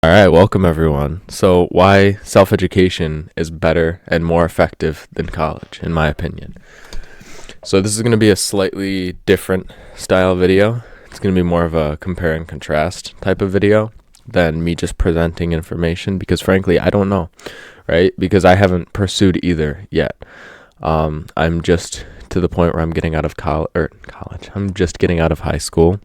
All right, welcome everyone. So, why self-education is better and more effective than college, in my opinion. So, this is going to be a slightly different style video. It's going to be more of a compare and contrast type of video than me just presenting information because, frankly, I don't know, right? Because I haven't pursued either yet. I'm just to the point where I'm getting out of college. I'm just getting out of high school.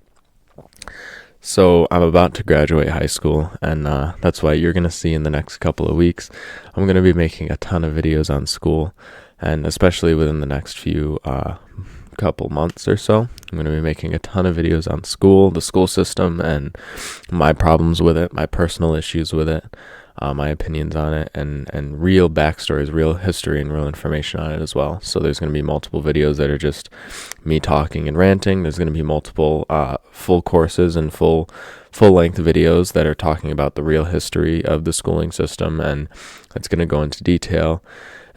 So I'm about to graduate high school, and that's why you're going to see in the next couple of weeks, I'm going to be making a ton of videos on school, and especially within the next few couple months or so, I'm going to be making a ton of videos on school, the school system, and my problems with it, my personal issues with it, my opinions on it, and real backstories, real history, and real information on it as well. So there's going to be multiple videos that are just me talking and ranting. There's going to be multiple full courses and full length videos that are talking about the real history of the schooling system, and it's going to go into detail.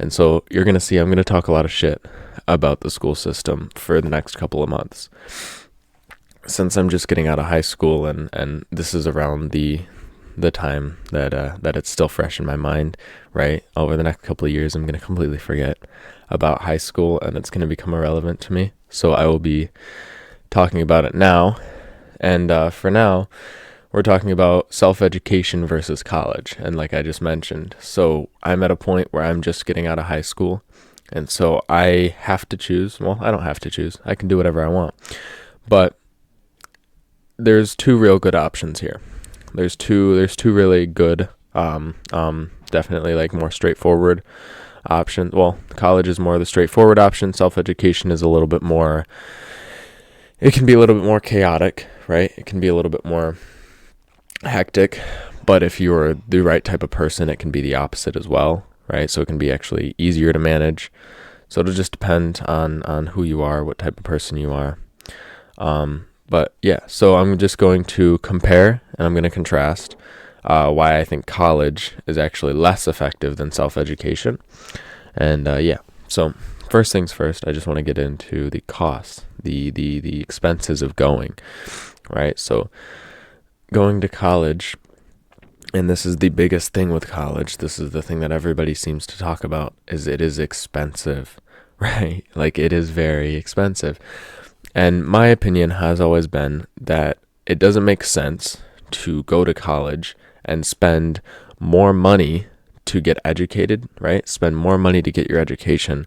And so you're going to see I'm going to talk a lot of shit about the school system for the next couple of months. Since I'm just getting out of high school, and this is around the time that it's still fresh in my mind, right? Over the next couple of years, I'm going to completely forget about high school, and it's going to become irrelevant to me. So I will be talking about it now. And for now, we're talking about self-education versus college. And like I just mentioned, so I'm at a point where I'm just getting out of high school. And so I have to choose. Well, I don't have to choose. I can do whatever I want. But there's two real good options here. There's two really good, definitely like more straightforward options. Well, college is more the straightforward option. Self-education is a little bit more, it can be a little bit more chaotic, right? It can be a little bit more hectic, but if you're the right type of person, it can be the opposite as well, right? So it can be actually easier to manage. So it'll just depend on who you are, what type of person you are. But yeah, so I'm just going to compare and I'm going to contrast why I think college is actually less effective than self-education. And yeah, so first things first, I just want to get into the costs, the expenses of going, right? So going to college, and this is the biggest thing with college, this is the thing that everybody seems to talk about, is it is expensive, right? Like it is very expensive. And my opinion has always been that it doesn't make sense to go to college and spend more money to get educated, right? Spend more money to get your education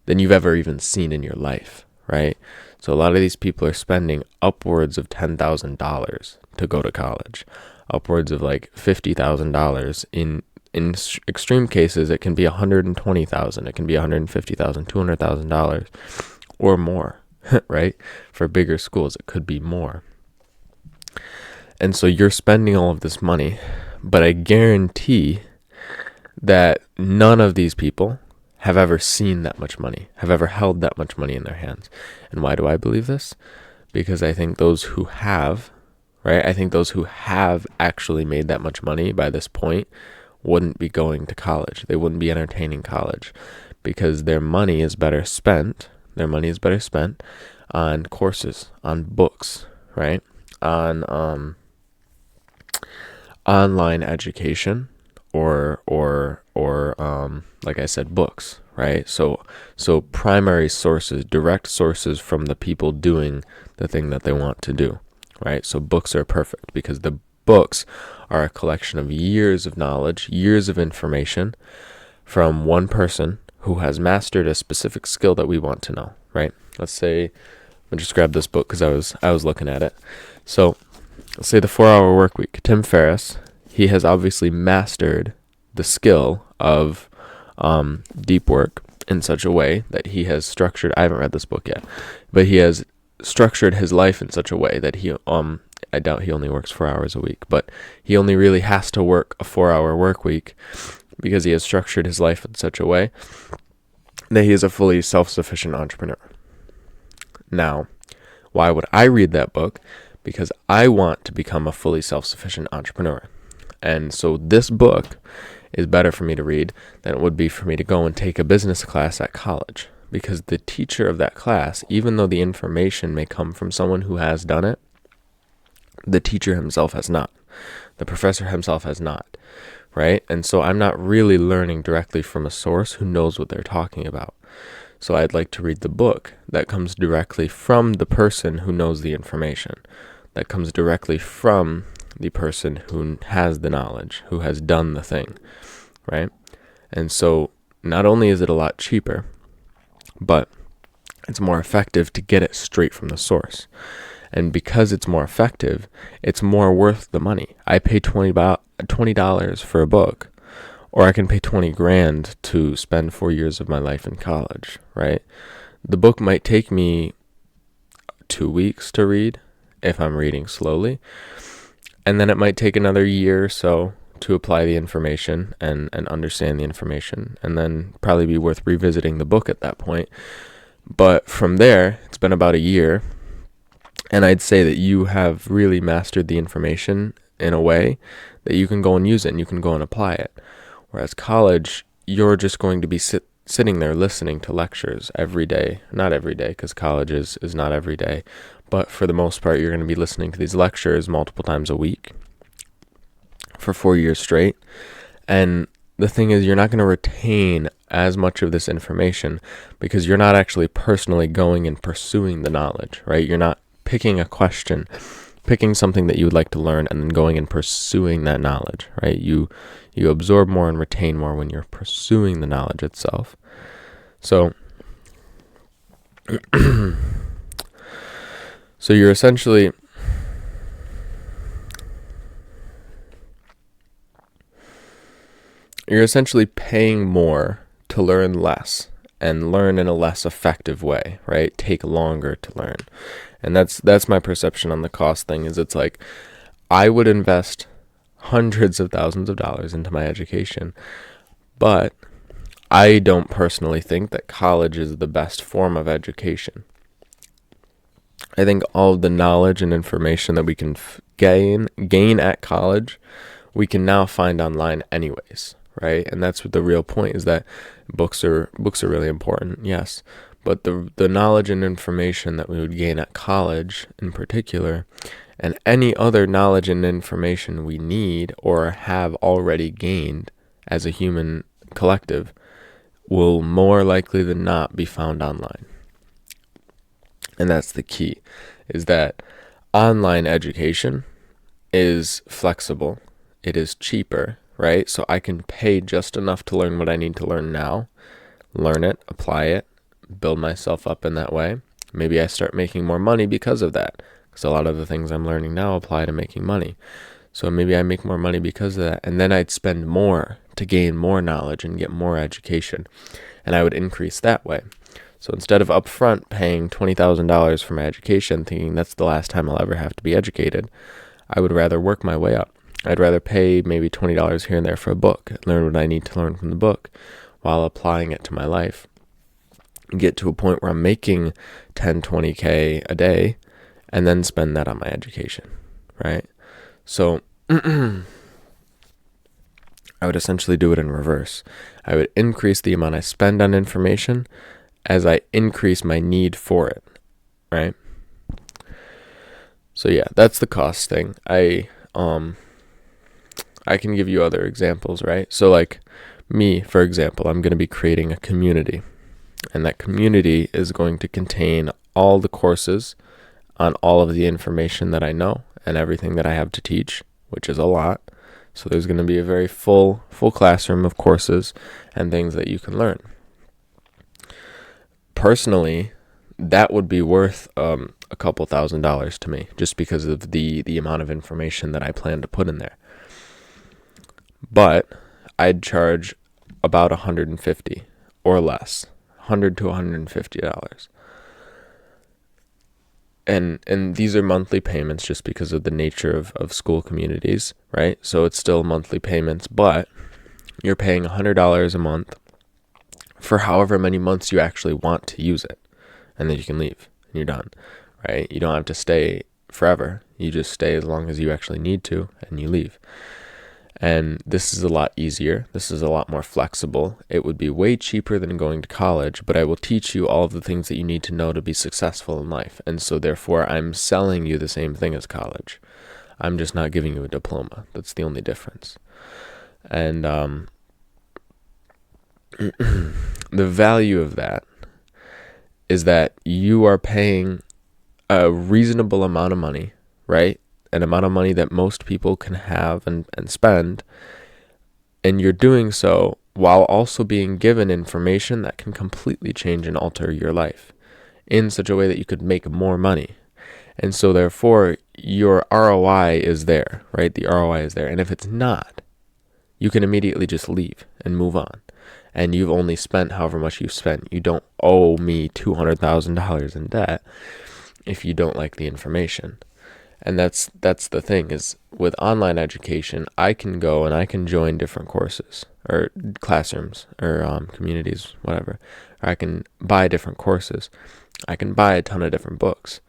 than you've ever even seen in your life, right? So a lot of these people are spending upwards of $10,000 to go to college, upwards of like $50,000. In extreme cases, it can be $120,000, it can be $150,000, $200,000 or more. Right? For bigger schools, it could be more. And so you're spending all of this money, but I guarantee that none of these people have ever seen that much money, have ever held that much money in their hands. And why do I believe this? Because I think those who have, right? I think those who have actually made that much money by this point wouldn't be going to college. They wouldn't be entertaining college because their money is better spent. Their money is better spent on courses, on books, right? On online education or like I said, books, right? So primary sources, direct sources from the people doing the thing that they want to do, right? So books are perfect because the books are a collection of years of knowledge, years of information from one person who has mastered a specific skill that we want to know, right? Let's say, I just grabbed this book because I was looking at it. So let's say the 4-Hour Workweek. Tim Ferriss, he has obviously mastered the skill of deep work in such a way that he has structured, I haven't read this book yet, but he has structured his life in such a way that he, I doubt he only works 4 hours a week, but he only really has to work a 4-hour work week because he has structured his life in such a way that he is a fully self-sufficient entrepreneur. Now, why would I read that book? Because I want to become a fully self-sufficient entrepreneur. And so this book is better for me to read than it would be for me to go and take a business class at college. Because the teacher of that class, even though the information may come from someone who has done it, the teacher himself has not. The professor himself has not, right? And so I'm not really learning directly from a source who knows what they're talking about. So I'd like to read the book that comes directly from the person who knows the information, that comes directly from the person who has the knowledge, who has done the thing, right? And so not only is it a lot cheaper, but it's more effective to get it straight from the source. And because it's more effective, it's more worth the money. I pay $20 for a book, or I can pay 20 grand to spend 4 years of my life in college, right? The book might take me 2 weeks to read if I'm reading slowly, and then it might take another year or so to apply the information and understand the information, and then probably be worth revisiting the book at that point. But from there, it's been about a year, and I'd say that you have really mastered the information in a way that you can go and use it and you can go and apply it. Whereas college, you're just going to be sitting there listening to lectures every day. Not every day, because college is not every day. But for the most part, you're going to be listening to these lectures multiple times a week for 4 years straight. And the thing is, you're not going to retain as much of this information because you're not actually personally going and pursuing the knowledge, right? You're not picking a question, picking something that you would like to learn, and then going and pursuing that knowledge, right? You absorb more and retain more when you're pursuing the knowledge itself. So, so you're essentially paying more to learn less and learn in a less effective way, right? Take longer to learn. And that's my perception on the cost thing, is it's like I would invest hundreds of thousands of dollars into my education, but I don't personally think that college is the best form of education. I think all of the knowledge and information that we can gain at college, we can now find online anyways, right? And that's what the real point is, that books are really important, yes. But the knowledge and information that we would gain at college in particular, and any other knowledge and information we need or have already gained as a human collective, will more likely than not be found online. And that's the key, is that online education is flexible. It is cheaper, right? So I can pay just enough to learn what I need to learn now, learn it, apply it, build myself up in that way. Maybe I start making more money because of that, because a lot of the things I'm learning now apply to making money. So maybe I make more money because of that, and then I'd spend more to gain more knowledge and get more education, and I would increase that way. So instead of upfront paying $20,000 for my education, thinking that's the last time I'll ever have to be educated, I would rather work my way up. I'd rather pay maybe $20 here and there for a book, learn what I need to learn from the book while applying it to my life, get to a point where I'm making 10, 20K a day, and then spend that on my education, right? So I would essentially do it in reverse. I would increase the amount I spend on information as I increase my need for it, right? So yeah, that's the cost thing. I can give you other examples, right? So like me, for example, I'm going to be creating a community, and that community is going to contain all the courses on all of the information that I know and everything that I have to teach, which is a lot. So there's going to be a very full classroom of courses and things that you can learn. Personally, that would be worth a couple $1,000s to me, just because of the amount of information that I plan to put in there. But I'd charge about $150 or less, $100 to $150. And these are monthly payments just because of the nature of school communities, right? So it's still monthly payments, but you're paying $100 a month for however many months you actually want to use it. And then you can leave and you're done, right? You don't have to stay forever. You just stay as long as you actually need to and you leave. And this is a lot easier. This is a lot more flexible. It would be way cheaper than going to college, but I will teach you all of the things that you need to know to be successful in life. And so therefore, I'm selling you the same thing as college. I'm just not giving you a diploma. That's the only difference. And the value of that is that you are paying a reasonable amount of money, right? An amount of money that most people can have and spend. And you're doing so while also being given information that can completely change and alter your life in such a way that you could make more money. And so therefore, your ROI is there, right? The ROI is there. And if it's not, you can immediately just leave and move on. And you've only spent however much you've spent. You don't owe me $200,000 in debt if you don't like the information. And that's the thing, is with online education, I can go and I can join different courses or classrooms or communities, whatever. Or I can buy different courses. I can buy a ton of different books.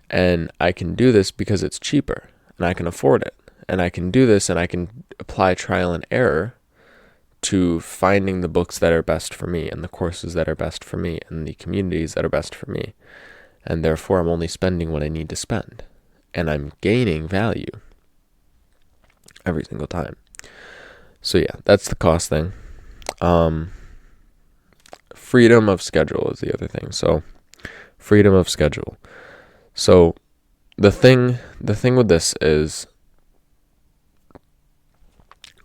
And I can do this because it's cheaper and I can afford it. And I can do this and I can apply trial and error to finding the books that are best for me and the courses that are best for me and the communities that are best for me. And therefore, I'm only spending what I need to spend. And I'm gaining value every single time. So yeah, that's the cost thing. Freedom of schedule is the other thing. So freedom of schedule. So the thing with this is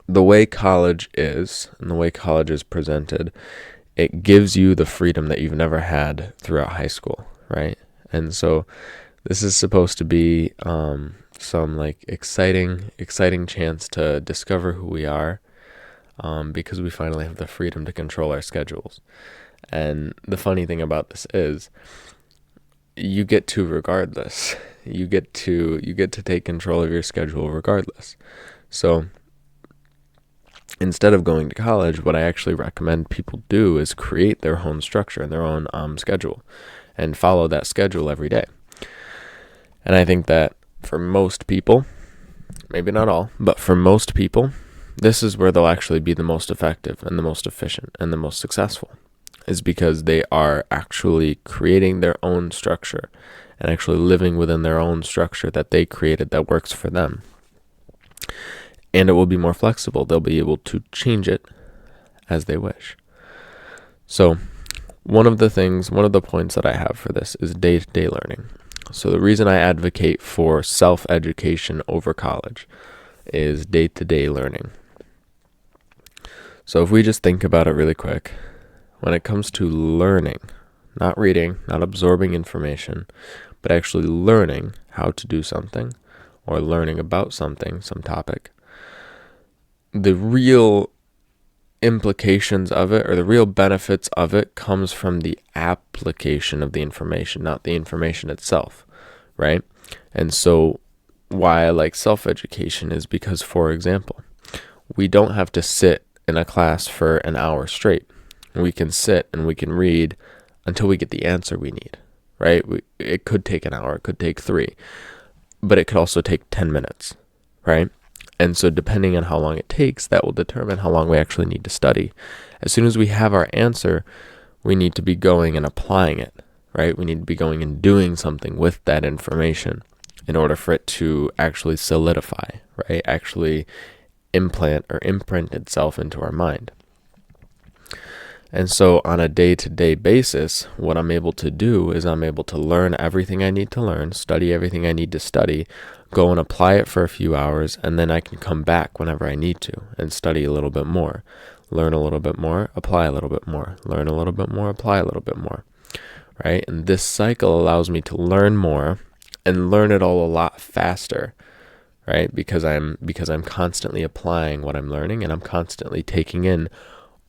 the way college is and the way college is presented, it gives you the freedom that you've never had throughout high school, right? And so this is supposed to be some like exciting chance to discover who we are, because we finally have the freedom to control our schedules. And the funny thing about this is you get to regardless. You get to take control of your schedule regardless. So instead of going to college, what I actually recommend people do is create their own structure and their own schedule and follow that schedule every day. And I think that for most people, maybe not all, but for most people, this is where they'll actually be the most effective and the most efficient and the most successful, is because they are actually creating their own structure and actually living within their own structure that they created that works for them. And it will be more flexible. They'll be able to change it as they wish. So one of the points that I have for this is day-to-day learning. So the reason I advocate for self-education over college is day-to-day learning. So if we just think about it really quick, when it comes to learning, not reading, not absorbing information, but actually learning how to do something or learning about something, some topic, the real implications of it or the real benefits of it comes from the application of the information, not the information itself, right? And so why I like self-education is because, for example, we don't have to sit in a class for an hour straight. We can sit and we can read until we get the answer we need, right? It could take an hour, it could take 3, but it could also take 10 minutes, right? And so depending on how long it takes, that will determine how long we actually need to study. As soon as we have our answer, we need to be going and applying it, right? We need to be going and doing something with that information in order for it to actually solidify, right? Actually implant or imprint itself into our mind. And so on a day-to-day basis, what I'm able to do is I'm able to learn everything I need to learn, study everything I need to study, go and apply it for a few hours, and then I can come back whenever I need to and study a little bit more, learn a little bit more, apply a little bit more, learn a little bit more, apply a little bit more, right? And this cycle allows me to learn more and learn it all a lot faster, right? Because I'm constantly applying what I'm learning, and I'm constantly taking in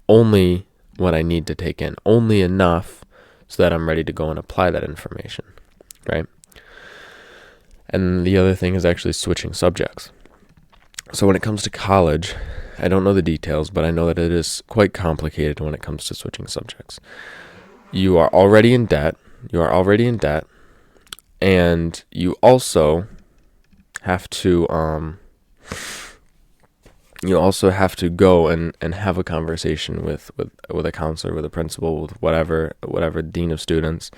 only what I need to take in, only enough so that I'm ready to go and apply that information, right? And the other thing is actually switching subjects. So when it comes to college, I don't know the details, but I know that it is quite complicated when it comes to switching subjects. You are already in debt, and you also have to go and have a conversation with a counselor, with a principal, with whatever dean of students,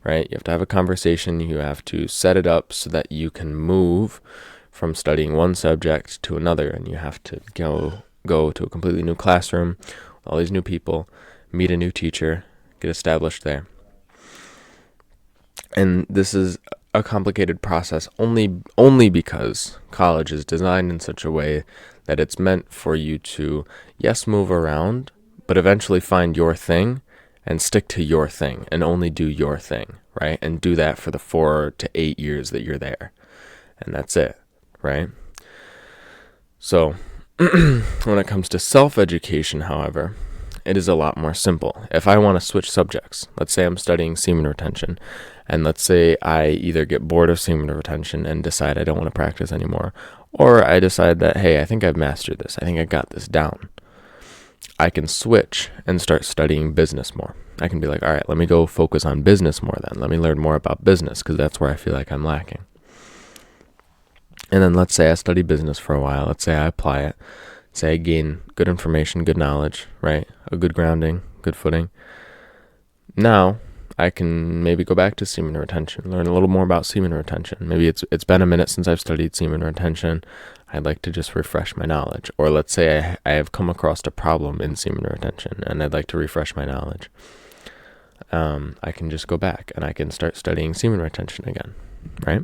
right? You have to have a conversation. You have to set it up so that you can move from studying one subject to another, and you have to go to a completely new classroom, all these new people, meet a new teacher, get established there. And this is a complicated process only because college is designed in such a way that it's meant for you to, yes, move around, but eventually find your thing and stick to your thing and only do your thing, right? And do that for the 4 to 8 years that you're there. And that's it, right? So when it comes to self-education, however, it is a lot more simple. If I want to switch subjects, let's say I'm studying semen retention, and let's say I either get bored of semen retention and decide I don't want to practice anymore, or I decide that, hey, I think I've mastered this. I think I got this down. I can switch and start studying business more. I can be like, all right, let me go focus on business more then. Let me learn more about business because that's where I feel like I'm lacking. And then let's say I study business for a while. Let's say I apply it. Say I gain good information, good knowledge, right? A good grounding, good footing. Now I can maybe go back to semen retention, learn a little more about semen retention. Maybe it's been a minute since I've studied semen retention. I'd like to just refresh my knowledge. Or let's say I have come across a problem in semen retention and I'd like to refresh my knowledge. I can just go back and I can start studying semen retention again, right?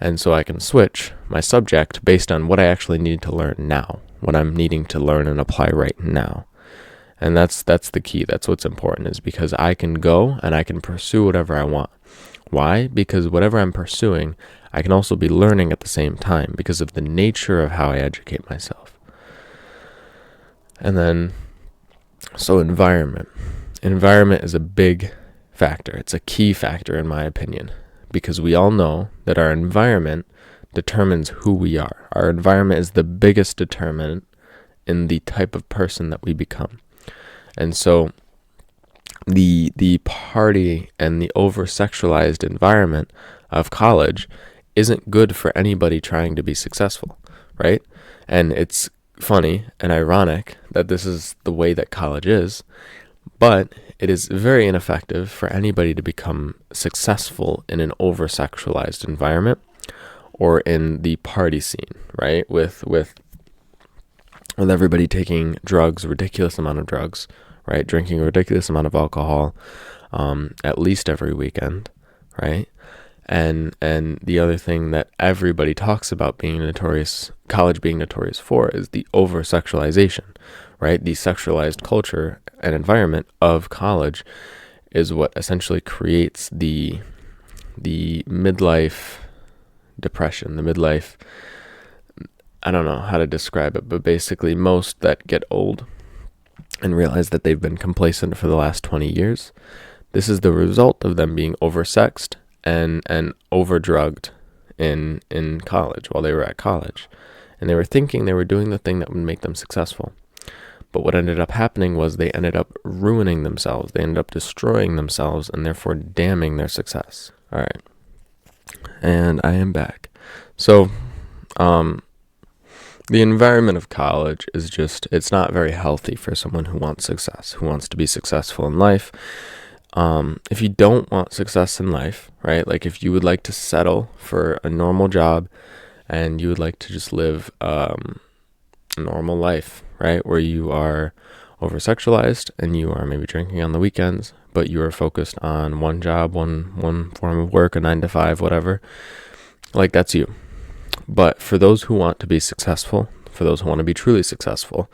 And so I can switch my subject based on what I actually need to learn now, what I'm needing to learn and apply right now. And that's the key. That's what's important, is because I can go and I can pursue whatever I want. Why? Because whatever I'm pursuing, I can also be learning at the same time because of the nature of how I educate myself. And then, so environment. Environment is a big factor. It's a key factor in my opinion, because we all know that our environment determines who we are. Our environment is the biggest determinant in the type of person that we become. And so the party and the over-sexualized environment of college isn't good for anybody trying to be successful, right? And it's funny and ironic that this is the way that college is, but it is very ineffective for anybody to become successful in an over-sexualized environment or in the party scene, right? With everybody taking drugs, a ridiculous amount of drugs, right? Drinking a ridiculous amount of alcohol, at least every weekend, right? And the other thing that everybody talks about college being notorious for is the over-sexualization, right? The sexualized culture and environment of college is what essentially creates the midlife depression, the midlife, I don't know how to describe it, but basically most that get old and realize that they've been complacent for the last 20 years, this is the result of them being oversexed and overdrugged in college while they were at college. And they were thinking they were doing the thing that would make them successful. But what ended up happening was they ended up ruining themselves. They ended up destroying themselves and therefore damning their success. All right. And I am back. So, the environment of college is it's not very healthy for someone who wants success, who wants to be successful in life. If you don't want success in life, right? Like if you would like to settle for a normal job and you would like to just live a normal life, right? Where you are over-sexualized and you are maybe drinking on the weekends, but you are focused on one job, one form of work, a 9 to 5, whatever. Like that's you. But for those who want to be successful, for those who want to be truly successful,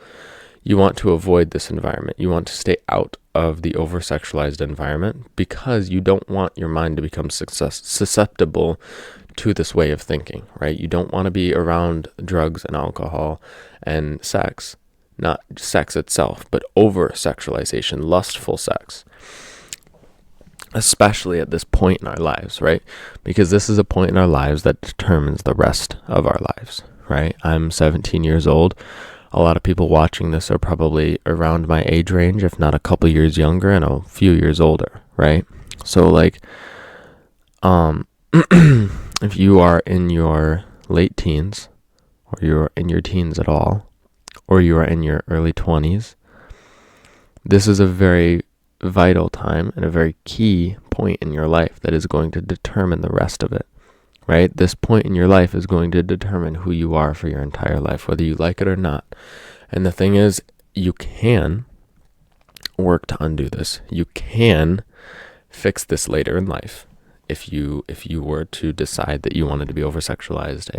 you want to avoid this environment. You want to stay out of the over-sexualized environment because you don't want your mind to become susceptible to this way of thinking, right? You don't want to be around drugs and alcohol and sex, not sex itself, but over-sexualization, lustful sex. Especially at this point in our lives, right? Because this is a point in our lives that determines the rest of our lives, right? I'm 17 years old. A lot of people watching this are probably around my age range, if not a couple years younger and a few years older, right? So like, if you are in your late teens, or you're in your teens at all, or you are in your early 20s, this is a very vital time and a very key point in your life that is going to determine the rest of it, right? This point in your life is going to determine who you are for your entire life, whether you like it or not. And the thing is, you can work to undo this. You can fix this later in life if you were to decide that you wanted to be over-sexualized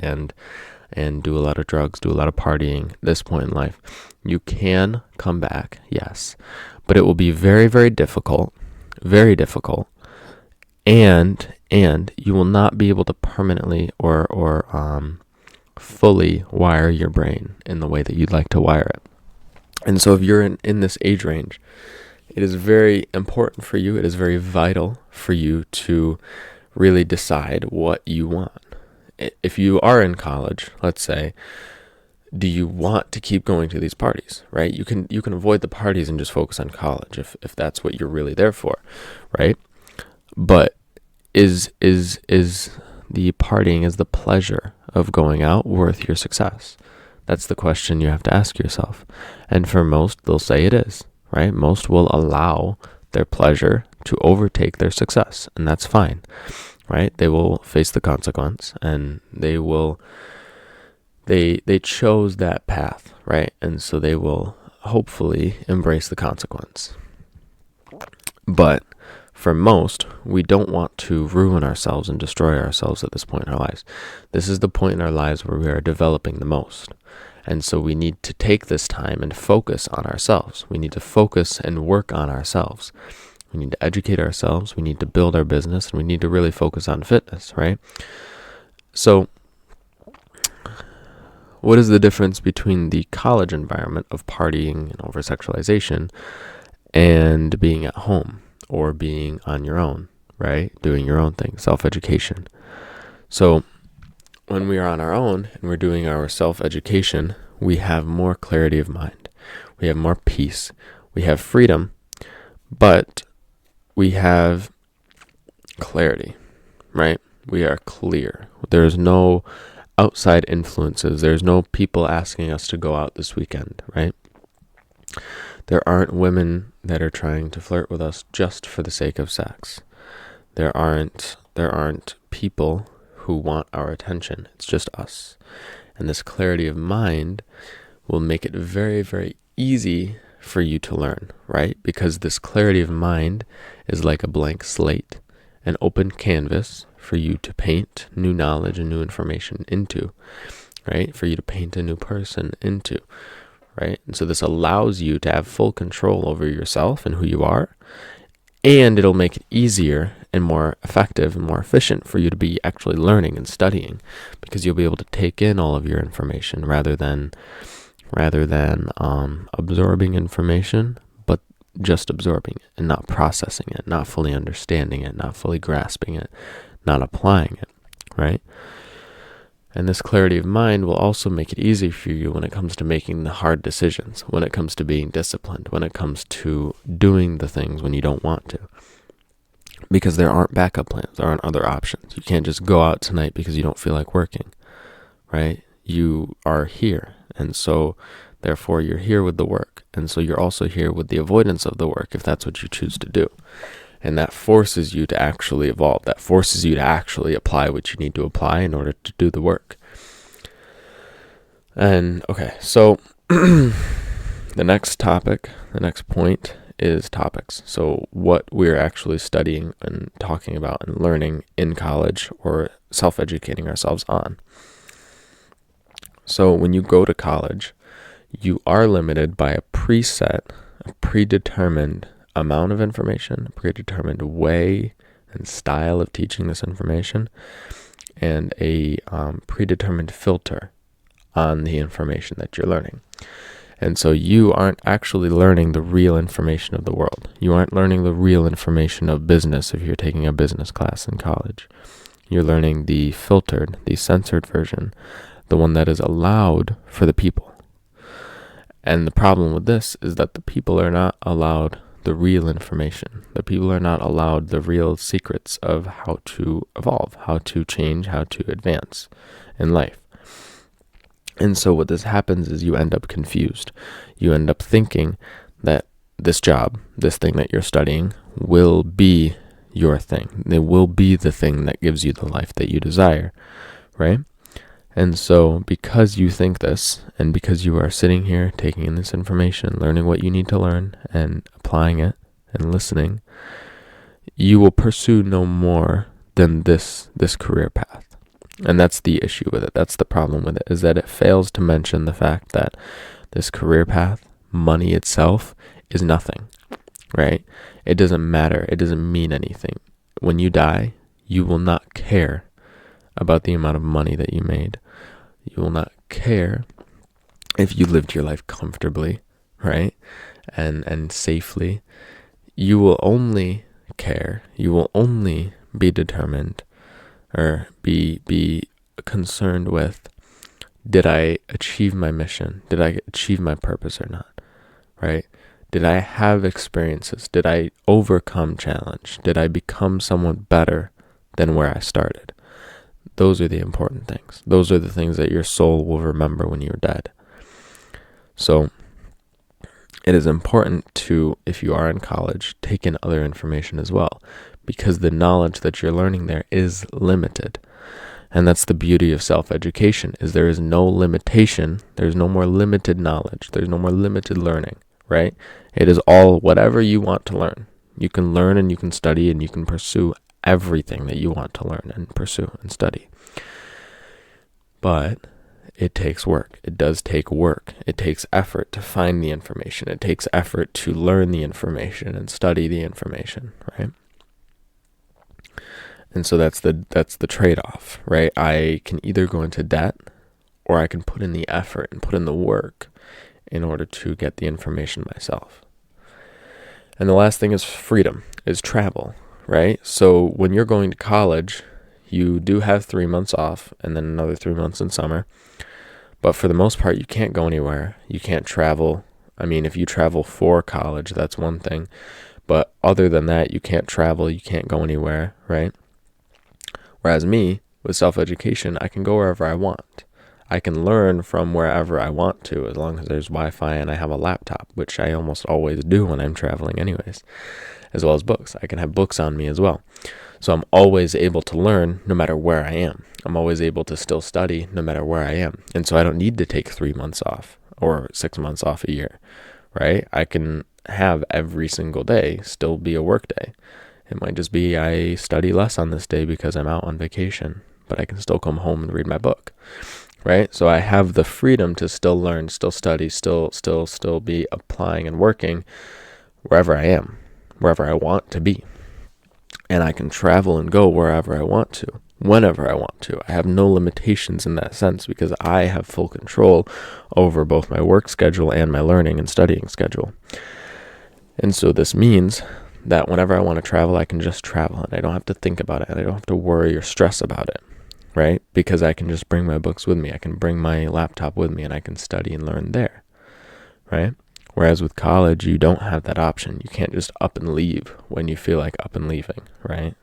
and do a lot of drugs, do a lot of partying at this point in life. You can come back, yes, but it will be very, very difficult, and you will not be able to permanently or fully wire your brain in the way that you'd like to wire it. And so if you're in this age range, it is very important for you, it is very vital for you to really decide what you want. If you are in college, let's say, do you want to keep going to these parties, right? You can avoid the parties and just focus on college if that's what you're really there for, right? But is the partying, is the pleasure of going out worth your success? That's the question you have to ask yourself. And for most, they'll say it is, right? Most will allow their pleasure to overtake their success, and that's fine, right? They will face the consequence, and they chose that path, right? And so they will hopefully embrace the consequence. But for most, we don't want to ruin ourselves and destroy ourselves at this point in our lives. This is the point in our lives where we are developing the most. And so we need to take this time and focus on ourselves. We need to focus and work on ourselves. We need to educate ourselves. We need to build our business, and we need to really focus on fitness, right? So what is the difference between the college environment of partying and over-sexualization and being at home or being on your own, right? Doing your own thing, self-education. So when we are on our own and we're doing our self-education, we have more clarity of mind. We have more peace. We have freedom, but we have clarity, right? We are clear. There's no outside influences. There's no people asking us to go out this weekend, right? There aren't women that are trying to flirt with us just for the sake of sex. There aren't people who want our attention. It's just us. And this clarity of mind will make it very, very easy for you to learn, right? Because this clarity of mind is like a blank slate, an open canvas for you to paint new knowledge and new information into, right? For you to paint a new person into, right? And so this allows you to have full control over yourself and who you are, and it'll make it easier and more effective and more efficient for you to be actually learning and studying, because you'll be able to take in all of your information rather than absorbing information, but just absorbing it and not processing it, not fully understanding it, not fully grasping it, not applying it, right? And this clarity of mind will also make it easy for you when it comes to making the hard decisions, when it comes to being disciplined, when it comes to doing the things when you don't want to. Because there aren't backup plans, there aren't other options. You can't just go out tonight because you don't feel like working, right? You are here, and so therefore you're here with the work. And so you're also here with the avoidance of the work if that's what you choose to do. And that forces you to actually evolve. That forces you to actually apply what you need to apply in order to do the work. And okay, so the next point is topics. So what we're actually studying and talking about and learning in college or self-educating ourselves on. So when you go to college, you are limited by a predetermined amount of information, predetermined way and style of teaching this information, and a predetermined filter on the information that you're learning. And so you aren't actually learning the real information of the world. You aren't learning the real information of business if you're taking a business class in college. You're learning the filtered, the censored version, the one that is allowed for the people. And the problem with this is that the people are not allowed the real information. The people are not allowed the real secrets of how to evolve, how to change, how to advance in life. And so what this happens is you end up confused. You end up thinking that this job, this thing that you're studying, will be your thing. It will be the thing that gives you the life that you desire, right? And so because you think this, and because you are sitting here taking in this information, learning what you need to learn and applying it and listening, you will pursue no more than this career path. And that's the issue with it. That's the problem with it, is that it fails to mention the fact that this career path, money itself, is nothing, right? It doesn't matter. It doesn't mean anything. When you die, you will not care about the amount of money that you made. You will not care if you lived your life comfortably, right? And safely. You will only care. You will only be determined or be concerned with, did I achieve my mission? Did I achieve my purpose or not? Right? Did I have experiences? Did I overcome challenge? Did I become someone better than where I started? Those are the important things. Those are the things that your soul will remember when you're dead. So it is important to, if you are in college, take in other information as well, because the knowledge that you're learning there is limited. And that's the beauty of self-education, is there is no limitation. There's no more limited knowledge. There's no more limited learning, right? It is all whatever you want to learn. You can learn and you can study and you can pursue everything that you want to learn and pursue and study. But it takes work. It does take work. It takes effort to find the information. It takes effort to learn the information and study the information, right? And so that's the trade-off, right? I can either go into debt, or I can put in the effort and put in the work in order to get the information myself. And the last thing is freedom, is travel, right? So when you're going to college, you do have 3 months off and then another 3 months in summer. But for the most part, you can't go anywhere. You can't travel. I mean, if you travel for college, that's one thing. But other than that, you can't travel. You can't go anywhere, right? Whereas me, with self-education, I can go wherever I want. I can learn from wherever I want to, as long as there's Wi-Fi and I have a laptop, which I almost always do when I'm traveling anyways, as well as books. I can have books on me as well. So I'm always able to learn no matter where I am. I'm always able to still study no matter where I am. And so I don't need to take 3 months off or 6 months off a year, right? I can have every single day still be a work day. It might just be I study less on this day because I'm out on vacation, but I can still come home and read my book, right? So I have the freedom to still learn, still study, still be applying and working wherever I am, wherever I want to be. And I can travel and go wherever I want to, whenever I want to. I have no limitations in that sense because I have full control over both my work schedule and my learning and studying schedule. And so this means that whenever I want to travel, I can just travel and I don't have to think about it and I don't have to worry or stress about it, right? Because I can just bring my books with me. I can bring my laptop with me and I can study and learn there, right? Whereas with college, you don't have that option. You can't just up and leave when you feel like up and leaving, right?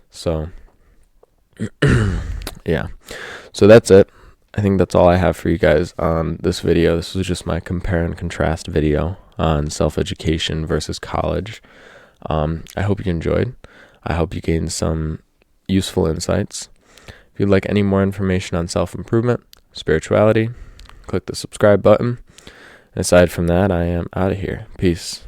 So, yeah. So that's it. I think that's all I have for you guys on this video. This was just my compare and contrast video on self-education versus college. I hope you enjoyed. I hope you gained some useful insights. If you'd like any more information on self-improvement, spirituality, click the subscribe button. Aside from that, I am out of here. Peace.